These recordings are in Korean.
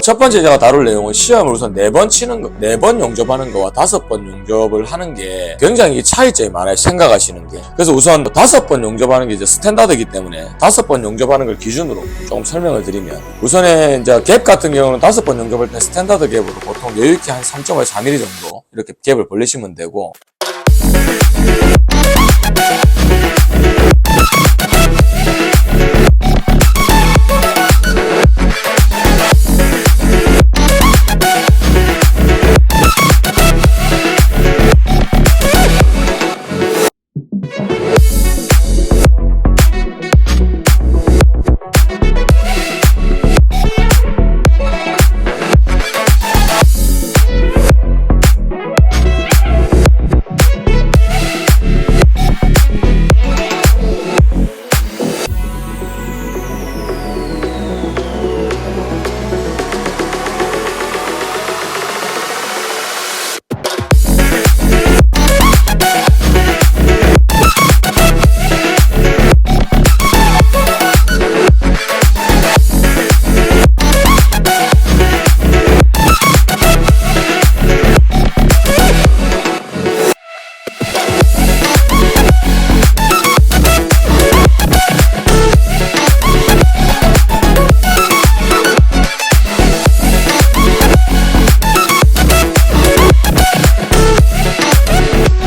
첫 번째 제가 다룰 내용은 시험을 우선 4번 치는 거, 4번 용접하는 거와 5번 용접을 하는 게 굉장히 차이점이 많아요. 생각하시는 게. 그래서 우선 5번 용접하는 게 이제 스탠다드이기 때문에 5번 용접하는 걸 기준으로 조금 설명을 드리면, 우선에 이제 갭 같은 경우는 5번 용접할 때 스탠다드 갭으로 보통 여유있게 한 3.5에서 4mm 정도 이렇게 갭을 벌리시면 되고,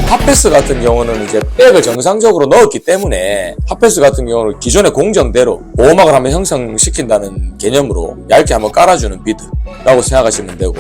핫패스 같은 경우는 이제 백을 정상적으로 넣었기 때문에, 핫패스 같은 경우는 기존의 공정대로 보호막을 한번 형성시킨다는 개념으로 얇게 한번 깔아주는 비드라고 생각하시면 되고,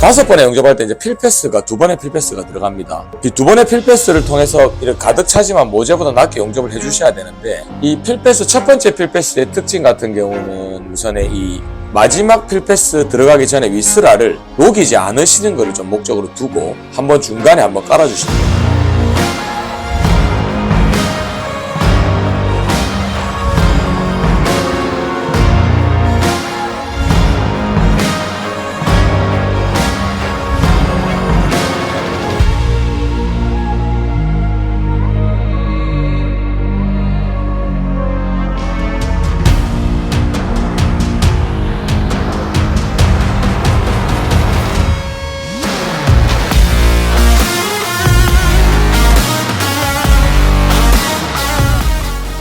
다섯 번에 용접할 때 이제 필패스가 2번의 필패스가 들어갑니다. 이 2번의 필패스를 통해서 이렇게 가득 차지만 모재보다 낮게 용접을 해주셔야 되는데, 이 필패스, 첫 번째 필패스의 특징 같은 경우는 우선에 이 마지막 필패스 들어가기 전에 윗스라를 녹이지 않으시는 것을 좀 목적으로 두고 한번 중간에 한번 깔아주시면 됩니다.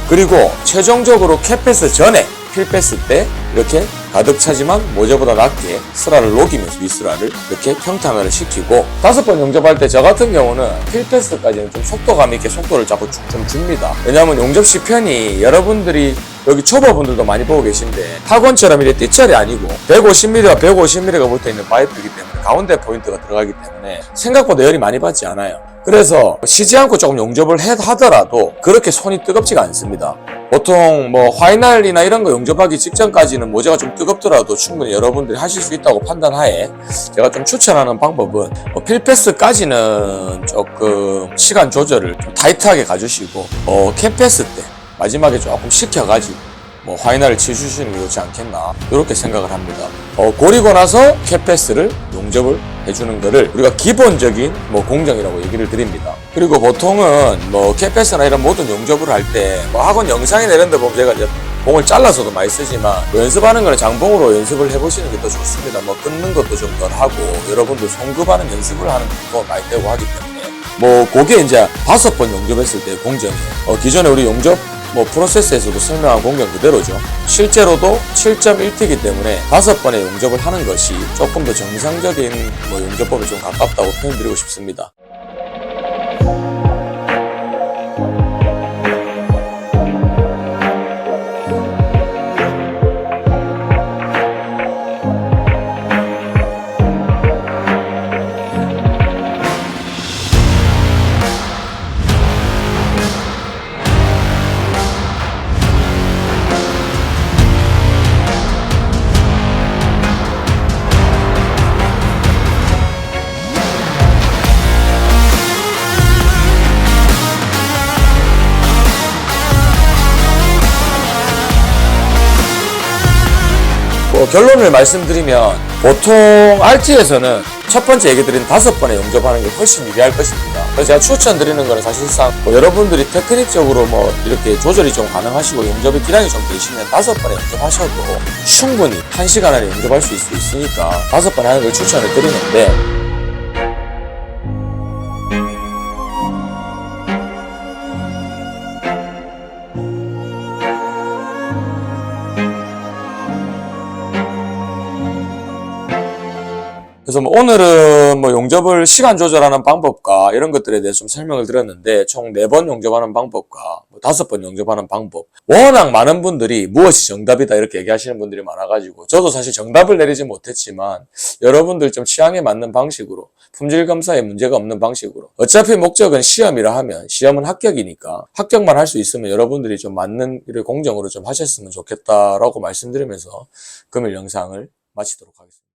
그리고 최종적으로 캡패스 전에 필패스 때 이렇게 가득 차지만 모재보다 낮게 스라를 녹이면서 윗스라를 이렇게 평탄화를 시키고, 5번 용접할 때 저 같은 경우는 필패스까지는 좀 속도감 있게 속도를 자꾸 좀 줍니다. 왜냐하면 용접 시편이 여러분들이 여기 초보분들도 많이 보고 계신데 학원처럼 이렇게 띠철이 아니고 150mm와 150mm가 붙어있는 파이프이기 때문에 가운데 포인트가 들어가기 때문에 생각보다 열이 많이 받지 않아요. 그래서 쉬지 않고 조금 용접을 하더라도 그렇게 손이 뜨겁지가 않습니다. 보통 뭐 화이날이나 이런 거 용접하기 직전까지는 모재가 좀 뜨겁더라도 충분히 여러분들이 하실 수 있다고 판단하에 제가 좀 추천하는 방법은 필패스까지는 조금 시간 조절을 좀 타이트하게 가주시고 캡패스 때 마지막에 조금 식혀가지고 뭐 화이날을 치주시는 게 좋지 않겠나 이렇게 생각을 합니다. 고리고 나서 캡패스를 용접을 해주는 거를 우리가 기본적인 뭐 공정이라고 얘기를 드립니다. 그리고 보통은 뭐 캡패스나 이런 모든 용접을 할 때 뭐 학원 영상이나 이런 데 보면 제가 이제 봉을 잘라서도 많이 쓰지만 뭐 연습하는 거는 장봉으로 연습을 해보시는 게 더 좋습니다. 뭐 끊는 것도 좀 덜 하고 여러분들 손급하는 연습을 하는 것도 많이 되고 하기 때문에 뭐 그게 이제 5번 용접했을 때 공정이에요. 기존에 우리 용접 뭐 프로세스에서도 설명한 공정 그대로죠. 실제로도 7.1T이기 때문에 5번의 용접을 하는 것이 조금 더 정상적인 뭐 용접법에 좀 가깝다고 표현드리고 싶습니다. 결론을 말씀드리면 보통 RT에서는 첫 번째 얘기 드린 5번에 용접하는 게 훨씬 유리할 것입니다. 그래서 제가 추천드리는 거는 사실상 여러분들이 테크닉적으로 이렇게 조절이 좀 가능하시고 용접의 기량이 좀 되시면 5번에 용접하셔도 충분히 1시간 안에 용접할 수 있으니까 5번에 하는 걸 추천을 드리는데, 그래서 오늘은 용접을 시간 조절하는 방법과 이런 것들에 대해서 좀 설명을 드렸는데, 총 4번 용접하는 방법과 5번 용접하는 방법. 워낙 많은 분들이 무엇이 정답이다 이렇게 얘기하시는 분들이 많아가지고, 저도 사실 정답을 내리지 못했지만, 여러분들 좀 취향에 맞는 방식으로, 품질 검사에 문제가 없는 방식으로. 어차피 목적은 시험이라 하면, 시험은 합격이니까, 합격만 할 수 있으면 여러분들이 좀 맞는 일을 공정으로 좀 하셨으면 좋겠다라고 말씀드리면서 금일 영상을 마치도록 하겠습니다.